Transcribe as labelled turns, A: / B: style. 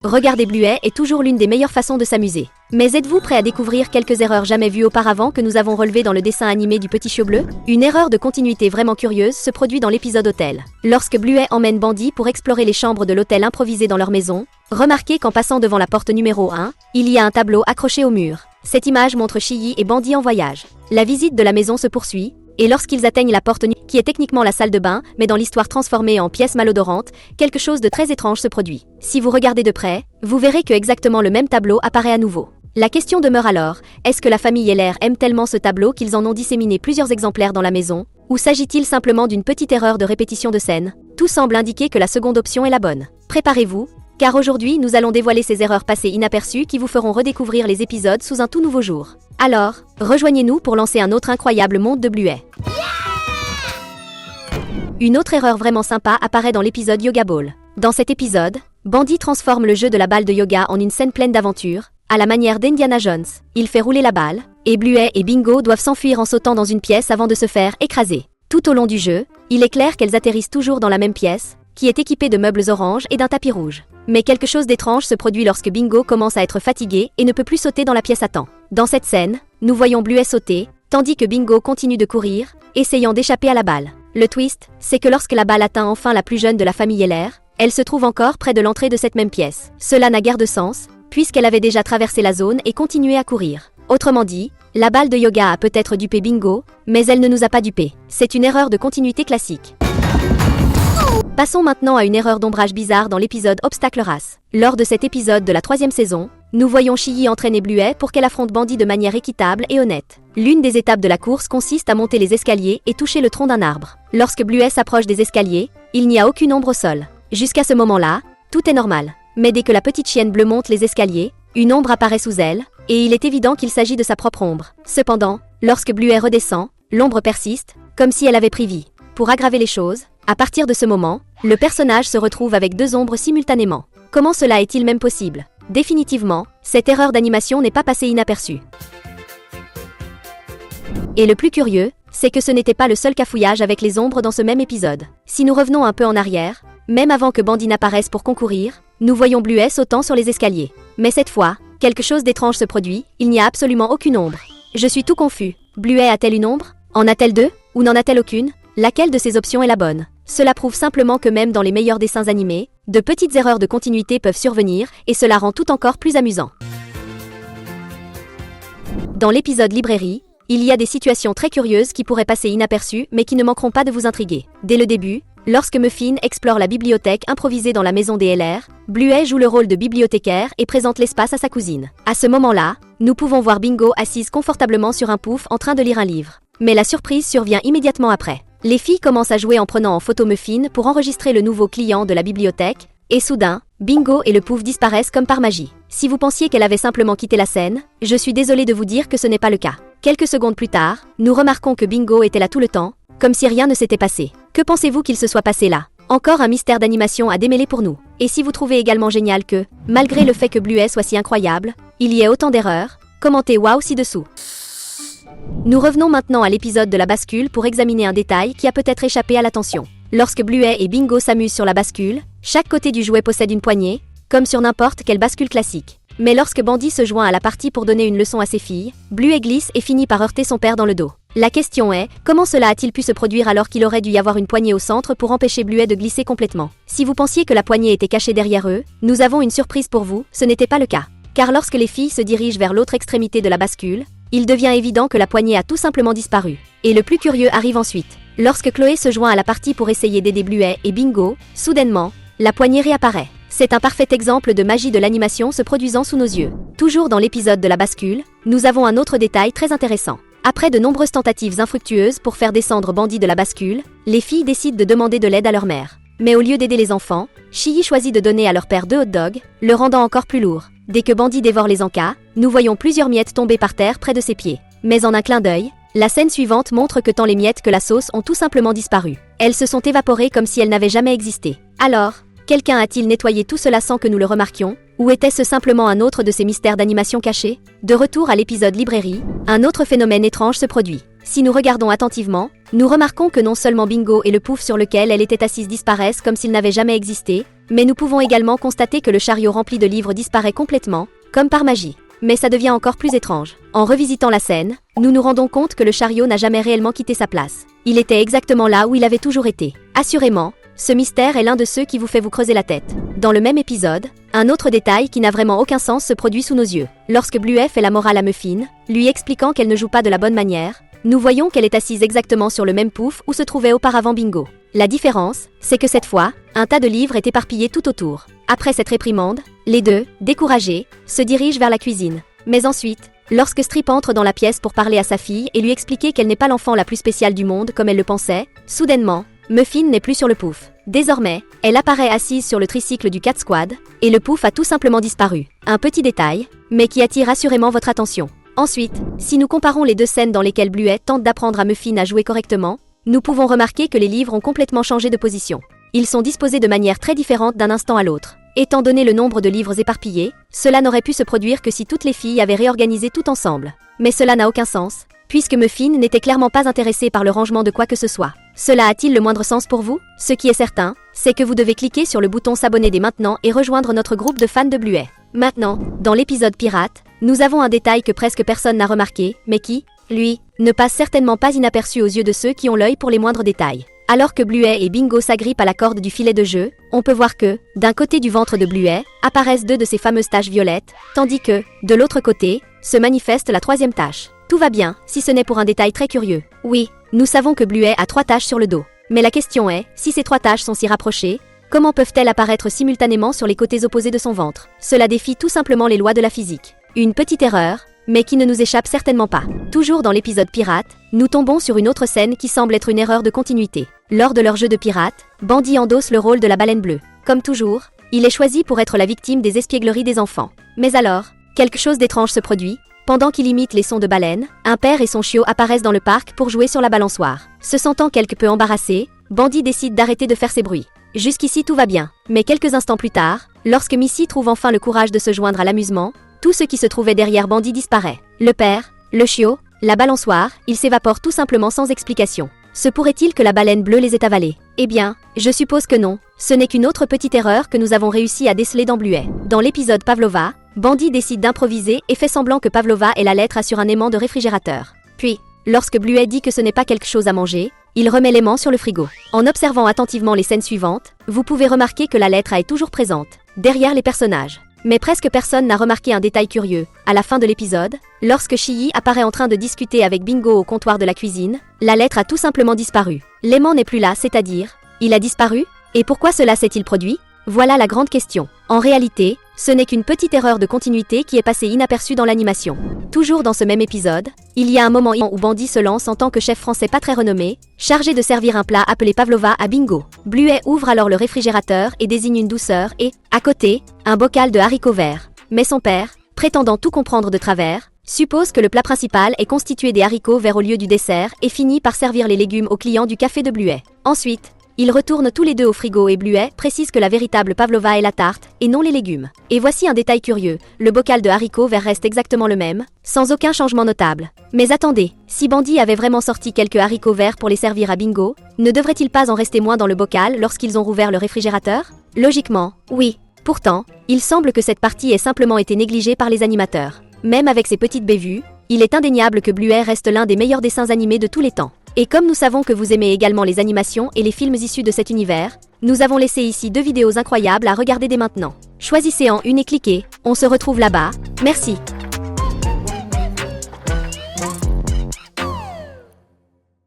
A: Regarder Bluet est toujours l'une des meilleures façons de s'amuser. Mais êtes-vous prêt à découvrir quelques erreurs jamais vues auparavant que nous avons relevées dans le dessin animé du Petit Chiot Bleu? Une erreur de continuité vraiment curieuse se produit dans l'épisode Hôtel. Lorsque Bluet emmène Bandy pour explorer les chambres de l'hôtel improvisé dans leur maison, remarquez qu'en passant devant la porte numéro 1, il y a un tableau accroché au mur. Cette image montre Chiyhi et Bandy en voyage. La visite de la maison se poursuit, et lorsqu'ils atteignent la porte qui est techniquement la salle de bain, mais dans l'histoire transformée en pièce malodorante, quelque chose de très étrange se produit. Si vous regardez de près, vous verrez que exactement le même tableau apparaît à nouveau. La question demeure alors, est-ce que la famille Heller aime tellement ce tableau qu'ils en ont disséminé plusieurs exemplaires dans la maison, ou s'agit-il simplement d'une petite erreur de répétition de scène? Tout semble indiquer que la seconde option est la bonne. Préparez-vous, car aujourd'hui nous allons dévoiler ces erreurs passées inaperçues qui vous feront redécouvrir les épisodes sous un tout nouveau jour. Alors, rejoignez-nous pour lancer un autre incroyable monde de Bluet. Une autre erreur vraiment sympa apparaît dans l'épisode Yoga Ball. Dans cet épisode, Bandy transforme le jeu de la balle de yoga en une scène pleine d'aventures, à la manière d'Indiana Jones. Il fait rouler la balle, et Bluet et Bingo doivent s'enfuir en sautant dans une pièce avant de se faire écraser. Tout au long du jeu, il est clair qu'elles atterrissent toujours dans la même pièce, qui est équipée de meubles oranges et d'un tapis rouge. Mais quelque chose d'étrange se produit lorsque Bingo commence à être fatigué et ne peut plus sauter dans la pièce à temps. Dans cette scène, nous voyons Bluet sauter, tandis que Bingo continue de courir, essayant d'échapper à la balle. Le twist, c'est que lorsque la balle atteint enfin la plus jeune de la famille Heller, elle se trouve encore près de l'entrée de cette même pièce. Cela n'a guère de sens, puisqu'elle avait déjà traversé la zone et continué à courir. Autrement dit, la balle de yoga a peut-être dupé Bingo, mais elle ne nous a pas dupés. C'est une erreur de continuité classique. Passons maintenant à une erreur d'ombrage bizarre dans l'épisode Obstacle Race. Lors de cet épisode de la 3e saison, nous voyons Chiyhi entraîner Bluet pour qu'elle affronte Bandy de manière équitable et honnête. L'une des étapes de la course consiste à monter les escaliers et toucher le tronc d'un arbre. Lorsque Bluet s'approche des escaliers, il n'y a aucune ombre au sol. Jusqu'à ce moment-là, tout est normal. Mais dès que la petite chienne bleue monte les escaliers, une ombre apparaît sous elle, et il est évident qu'il s'agit de sa propre ombre. Cependant, lorsque Bluet redescend, l'ombre persiste, comme si elle avait pris vie. Pour aggraver les choses, à partir de ce moment, le personnage se retrouve avec deux ombres simultanément. Comment cela est-il même possible? Définitivement, cette erreur d'animation n'est pas passée inaperçue. Et le plus curieux, c'est que ce n'était pas le seul cafouillage avec les ombres dans ce même épisode. Si nous revenons un peu en arrière, même avant que Bandy n'apparaisse pour concourir, nous voyons Bluet sautant sur les escaliers. Mais cette fois, quelque chose d'étrange se produit, il n'y a absolument aucune ombre. Je suis tout confus. Bluet a-t-elle une ombre? En a-t-elle deux? Ou n'en a-t-elle aucune? Laquelle de ces options est la bonne? Cela prouve simplement que même dans les meilleurs dessins animés, de petites erreurs de continuité peuvent survenir, et cela rend tout encore plus amusant. Dans l'épisode Librairie, il y a des situations très curieuses qui pourraient passer inaperçues mais qui ne manqueront pas de vous intriguer. Dès le début, lorsque Muffin explore la bibliothèque improvisée dans la maison des Heller, Bluet joue le rôle de bibliothécaire et présente l'espace à sa cousine. À ce moment-là, nous pouvons voir Bingo assise confortablement sur un pouf en train de lire un livre. Mais la surprise survient immédiatement après. Les filles commencent à jouer en prenant en photo Muffin pour enregistrer le nouveau client de la bibliothèque, et soudain, Bingo et le pouf disparaissent comme par magie. Si vous pensiez qu'elle avait simplement quitté la scène, je suis désolée de vous dire que ce n'est pas le cas. Quelques secondes plus tard, nous remarquons que Bingo était là tout le temps, comme si rien ne s'était passé. Que pensez-vous qu'il se soit passé là? Encore un mystère d'animation à démêler pour nous. Et si vous trouvez également génial que, malgré le fait que Bluet soit si incroyable, il y ait autant d'erreurs, commentez waouh ci-dessous. Nous revenons maintenant à l'épisode de la bascule pour examiner un détail qui a peut-être échappé à l'attention. Lorsque Bluet et Bingo s'amusent sur la bascule, chaque côté du jouet possède une poignée, comme sur n'importe quelle bascule classique. Mais lorsque Bandy se joint à la partie pour donner une leçon à ses filles, Bluet glisse et finit par heurter son père dans le dos. La question est, comment cela a-t-il pu se produire alors qu'il aurait dû y avoir une poignée au centre pour empêcher Bluet de glisser complètement? Si vous pensiez que la poignée était cachée derrière eux, nous avons une surprise pour vous, ce n'était pas le cas. Car lorsque les filles se dirigent vers l'autre extrémité de la bascule, il devient évident que la poignée a tout simplement disparu. Et le plus curieux arrive ensuite. Lorsque Chloé se joint à la partie pour essayer d'aider Bluet et Bingo, soudainement, la poignée réapparaît. C'est un parfait exemple de magie de l'animation se produisant sous nos yeux. Toujours dans l'épisode de la bascule, nous avons un autre détail très intéressant. Après de nombreuses tentatives infructueuses pour faire descendre Bandy de la bascule, les filles décident de demander de l'aide à leur mère. Mais au lieu d'aider les enfants, Chiyhi choisit de donner à leur père 2 hot dogs, le rendant encore plus lourd. Dès que Bandy dévore les encas, nous voyons plusieurs miettes tomber par terre près de ses pieds. Mais en un clin d'œil, la scène suivante montre que tant les miettes que la sauce ont tout simplement disparu. Elles se sont évaporées comme si elles n'avaient jamais existé. Alors, quelqu'un a-t-il nettoyé tout cela sans que nous le remarquions? Ou était-ce simplement un autre de ces mystères d'animation cachés? De retour à l'épisode Librairie, un autre phénomène étrange se produit. Si nous regardons attentivement, nous remarquons que non seulement Bingo et le pouf sur lequel elle était assise disparaissent comme s'ils n'avaient jamais existé, Mais nous pouvons également constater que le chariot rempli de livres disparaît complètement, comme par magie. Mais ça devient encore plus étrange. En revisitant la scène, nous nous rendons compte que le chariot n'a jamais réellement quitté sa place. Il était exactement là où il avait toujours été. Assurément, ce mystère est l'un de ceux qui vous fait vous creuser la tête. Dans le même épisode, un autre détail qui n'a vraiment aucun sens se produit sous nos yeux. Lorsque Bluey fait la morale à Muffin, lui expliquant qu'elle ne joue pas de la bonne manière, nous voyons qu'elle est assise exactement sur le même pouf où se trouvait auparavant Bingo. La différence, c'est que cette fois, un tas de livres est éparpillé tout autour. Après cette réprimande, les deux, découragés, se dirigent vers la cuisine. Mais ensuite, lorsque Strip entre dans la pièce pour parler à sa fille et lui expliquer qu'elle n'est pas l'enfant la plus spéciale du monde comme elle le pensait, soudainement, Muffin n'est plus sur le pouf. Désormais, elle apparaît assise sur le tricycle du Cat Squad, et le pouf a tout simplement disparu. Un petit détail, mais qui attire assurément votre attention. Ensuite, si nous comparons les deux scènes dans lesquelles Bluey tente d'apprendre à Muffin à jouer correctement, nous pouvons remarquer que les livres ont complètement changé de position. Ils sont disposés de manière très différente d'un instant à l'autre. Étant donné le nombre de livres éparpillés, cela n'aurait pu se produire que si toutes les filles avaient réorganisé tout ensemble. Mais cela n'a aucun sens, puisque Muffin n'était clairement pas intéressée par le rangement de quoi que ce soit. Cela a-t-il le moindre sens pour vous? Ce qui est certain, c'est que vous devez cliquer sur le bouton s'abonner dès maintenant et rejoindre notre groupe de fans de Bluey. Maintenant, dans l'épisode pirate, nous avons un détail que presque personne n'a remarqué, mais qui, lui, ne passe certainement pas inaperçu aux yeux de ceux qui ont l'œil pour les moindres détails. Alors que Bluey et Bingo s'agrippent à la corde du filet de jeu, on peut voir que, d'un côté du ventre de Bluey, apparaissent deux de ses fameuses taches violettes, tandis que, de l'autre côté, se manifeste la troisième tache. Tout va bien, si ce n'est pour un détail très curieux. Oui, nous savons que Bluey a 3 taches sur le dos. Mais la question est, si ces 3 taches sont si rapprochées, comment peuvent-elles apparaître simultanément sur les côtés opposés de son ventre? Cela défie tout simplement les lois de la physique. Une petite erreur, mais qui ne nous échappe certainement pas. Toujours dans l'épisode pirate, nous tombons sur une autre scène qui semble être une erreur de continuité. Lors de leur jeu de pirate, Bandit endosse le rôle de la baleine bleue. Comme toujours, il est choisi pour être la victime des espiègleries des enfants. Mais alors, quelque chose d'étrange se produit. Pendant qu'il imite les sons de baleine, un père et son chiot apparaissent dans le parc pour jouer sur la balançoire. Se sentant quelque peu embarrassé, Bandit décide d'arrêter de faire ses bruits. Jusqu'ici tout va bien. Mais quelques instants plus tard, lorsque Missy trouve enfin le courage de se joindre à l'amusement, tout ce qui se trouvait derrière Bandit disparaît. Le père, le chiot, la balançoire, ils s'évaporent tout simplement sans explication. Se pourrait-il que la baleine bleue les ait avalés? Eh bien, je suppose que non. Ce n'est qu'une autre petite erreur que nous avons réussi à déceler dans Bluey. Dans l'épisode Pavlova, Bandit décide d'improviser et fait semblant que Pavlova est la lettre sur un aimant de réfrigérateur. Puis, lorsque Bluey dit que ce n'est pas quelque chose à manger, il remet l'aimant sur le frigo. En observant attentivement les scènes suivantes, vous pouvez remarquer que la lettre est toujours présente, derrière les personnages. Mais presque personne n'a remarqué un détail curieux. À la fin de l'épisode, lorsque Chiyhi apparaît en train de discuter avec Bingo au comptoir de la cuisine, la lettre a tout simplement disparu. L'aimant n'est plus là, c'est-à-dire, il a disparu? Et pourquoi cela s'est-il produit? Voilà la grande question. En réalité, ce n'est qu'une petite erreur de continuité qui est passée inaperçue dans l'animation. Toujours dans ce même épisode, il y a un moment où Bandit se lance en tant que chef français pas très renommé, chargé de servir un plat appelé Pavlova à Bingo. Bluey ouvre alors le réfrigérateur et désigne une douceur et, à côté, un bocal de haricots verts. Mais son père, prétendant tout comprendre de travers, suppose que le plat principal est constitué des haricots verts au lieu du dessert et finit par servir les légumes aux clients du café de Bluey. Ensuite, ils retournent tous les deux au frigo et Bluey précise que la véritable Pavlova est la tarte, et non les légumes. Et voici un détail curieux, le bocal de haricots verts reste exactement le même, sans aucun changement notable. Mais attendez, si Bandit avait vraiment sorti quelques haricots verts pour les servir à Bingo, ne devrait-il pas en rester moins dans le bocal lorsqu'ils ont rouvert le réfrigérateur? Logiquement, oui. Pourtant, il semble que cette partie ait simplement été négligée par les animateurs. Même avec ses petites bévues, il est indéniable que Bluey reste l'un des meilleurs dessins animés de tous les temps. Et comme nous savons que vous aimez également les animations et les films issus de cet univers, nous avons laissé ici 2 vidéos incroyables à regarder dès maintenant. Choisissez en une et cliquez, on se retrouve là-bas, merci.